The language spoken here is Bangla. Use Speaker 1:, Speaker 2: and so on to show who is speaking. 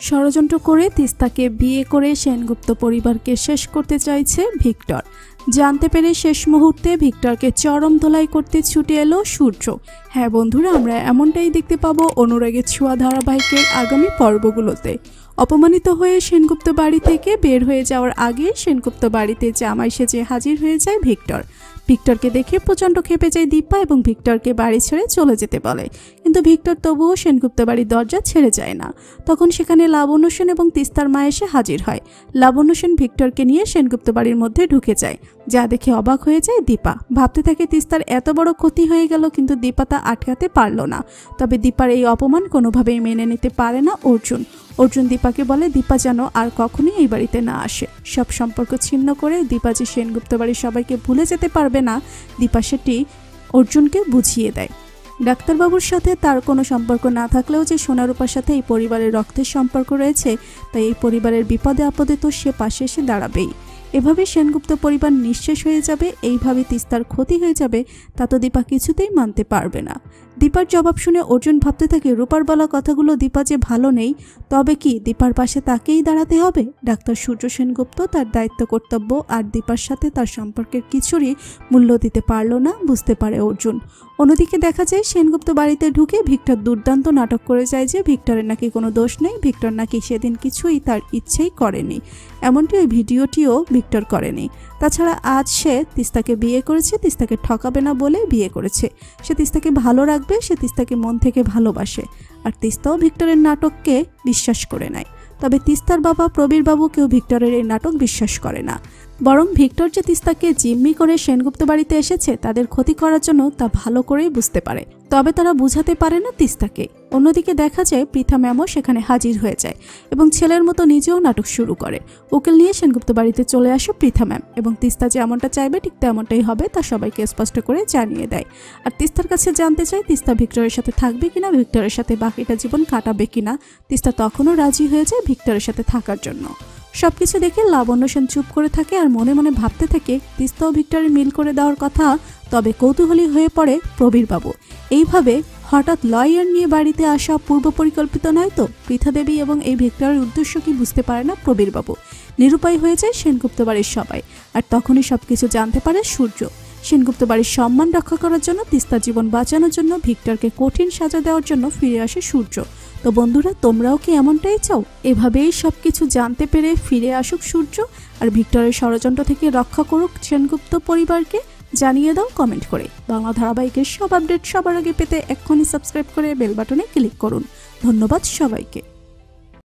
Speaker 1: ষড়যন্ত্র করে তিস্তাকে বিয়ে করে সেনগুপ্ত পরিবারকে শেষ করতে চাইছে ভিক্টর। জানতে পেরে শেষ মুহূর্তে ভিক্টরকে চরম ধোলাই করতে ছুটে এলো সূর্য। হ্যাঁ বন্ধুরা, আমরা এমনটাই দেখতে পাবো অনুরাগের ছোঁয়া ধারাবাহিকের আগামী পর্বগুলোতে। অপমানিত হয়ে সেনগুপ্ত বাড়ি থেকে বের হয়ে যাওয়ার আগে সেনগুপ্ত বাড়িতে জামাই সেজে হাজির হয়ে যায় ভিক্টর। ভিক্টরকে দেখে প্রচণ্ড ক্ষেপে যায় দীপা এবং ভিক্টরকে বাড়ি ছেড়ে চলে যেতে বলে, কিন্তু ভিক্টর তবুও সেনগুপ্ত বাড়ির দরজা ছেড়ে যায় না। তখন সেখানে লাবণ্য সেন এবং তিস্তার মা এসে হাজির হয়। লাবণ্য সেন ভিক্টরকে নিয়ে সেনগুপ্ত বাড়ির মধ্যে ঢুকে যায়, যা দেখে অবাক হয়ে যায় দীপা। ভাবতে থাকে তিস্তার এত বড় ক্ষতি হয়ে গেল, কিন্তু দীপা তা আটকাতে পারল না। তবে দীপার এই অপমান কোনোভাবেই মেনে নিতে পারে না অর্জুন। অর্জুন দীপাকে বলে দীপা যেন আর কখনোই এই বাড়িতে না আসে। সব সম্পর্ক ছিন্ন করে দীপা যে সেনগুপ্ত বাড়ির সবাইকে ভুলে যেতে পারবে না, দীপা সেটি অর্জুনকে বুঝিয়ে দেয়। ডাক্তারবাবুর সাথে তার কোনো সম্পর্ক না থাকলেও যে সোনারূপার সাথে এই পরিবারের রক্তের সম্পর্ক রয়েছে, তাই এই পরিবারের বিপদে আপদে তো সে পাশে এসে দাঁড়াবেই। এভাবে সেনগুপ্ত পরিবার নিঃশেষ হয়ে যাবে, এইভাবে তিস্তার ক্ষতি হয়ে যাবে, তা তো দীপা কিছুতেই মানতে পারবে না। দীপার জবাব শুনে অর্জুন ভাবতে থাকে রূপার বলা কথাগুলো দীপা যে ভালো নেই, তবে কি দীপার পাশে তাকেই দাঁড়াতে হবে? ডাক্তার সূর্য সেনগুপ্ত তার দায়িত্ব কর্তব্য আর দীপার সাথে তার সম্পর্কের কিছুরই মূল্য দিতে পারল না, বুঝতে পারে অর্জুন। অন্যদিকে দেখা যায় সেনগুপ্ত বাড়িতে ঢুকে ভিক্টর দুর্দান্ত নাটক করে যায় যে ভিক্টরের নাকি কোনো দোষ নেই, ভিক্টর নাকি সেদিন কিছুই তার ইচ্ছেই করেনি। এমনটি ওই ভিডিওটিও ভিক্টর করেনি। তাছাড়া আজ সে তিস্তাকে বিয়ে করেছে, তিস্তাকে ঠকাবে না বলে বিয়ে করেছে। সে তিস্তাকে ভালো রাখবে, সে তিস্তাকে মন থেকে ভালোবাসে। আর তিস্তাও ভিক্টরের নাটককে বিশ্বাস করে নেয়। তবে তিস্তার বাবা প্রবীর বাবু কেউ ভিক্টরের এই নাটক বিশ্বাস করে না, বরং ভিক্টর যে তিস্তাকে জিম্মি করে সেনগুপ্ত বাড়িতে এসেছে তাদের ক্ষতি করার জন্য, তা ভালো করেই বুঝতে পারে। তবে তারা বুঝাতে পারে না তিস্তাকে। অন্যদিকে দেখা যায় পৃথা ম্যামও সেখানে হাজির হয়ে যায় এবং ছেলের মতো নিজেও নাটক শুরু করে। উকিল নিয়ে সেনগুপ্ত বাড়িতে চলে আসে পৃথা ম্যাম এবং তিস্তা যেমনটা চাইবে ঠিক তেমনটাই হবে, তা সবাইকে স্পষ্ট করে জানিয়ে দেয়। আর তিস্তার কাছে জানতে চায় তিস্তা ভিক্টরের সাথে থাকবে কিনা, ভিক্টরের সাথে বাকিটা জীবন কাটাবে কিনা। তিস্তা তখনও রাজি হয়ে যায় ভিক্টরের সাথে থাকার জন্য। সবকিছু দেখে লাবণ্য সেন চুপ করে থাকে আর মনে মনে ভাবতে থাকে তিস্তা ও ভিক্টরের মিল করে দেওয়ার কথা। তবে কৌতূহলী হয়ে পড়ে প্রবীর বাবু। এইভাবে হঠাৎ লয়ার নিয়ে বাড়িতে আসা পূর্ব পরিকল্পিত নয় তো? পৃথা দেবী এবং এই ভিক্টরের উদ্দেশ্য কি বুঝতে পারে না প্রবীর বাবু। নিরুপায় হয়ে যায় সেনগুপ্ত বাড়ির সবাই। আর তখনই সবকিছু জানতে পারে সূর্য। সেনগুপ্ত বাড়ির সম্মান রক্ষা করার জন্য, তিস্তার জীবন বাঁচানোর জন্য, ভিক্টরকে কঠিন সাজা দেওয়ার জন্য ফিরে আসে সূর্য। তো বন্ধুরা, তোমরাও কি এমনটাই চাও? এভাবেই সবকিছু জানতে পেরে ফিরে আসুক সূর্য আর ভিক্টরের ষড়যন্ত্র থেকে রক্ষা করুক সেনগুপ্ত পরিবারকে? জানিয়ে দাও কমেন্ট করে। বাংলা ধারাবাহিকের সব আপডেট সবার আগে পেতে এক্ষুনি সাবস্ক্রাইব করে বেল বাটনে ক্লিক করুন। ধন্যবাদ সবাইকে।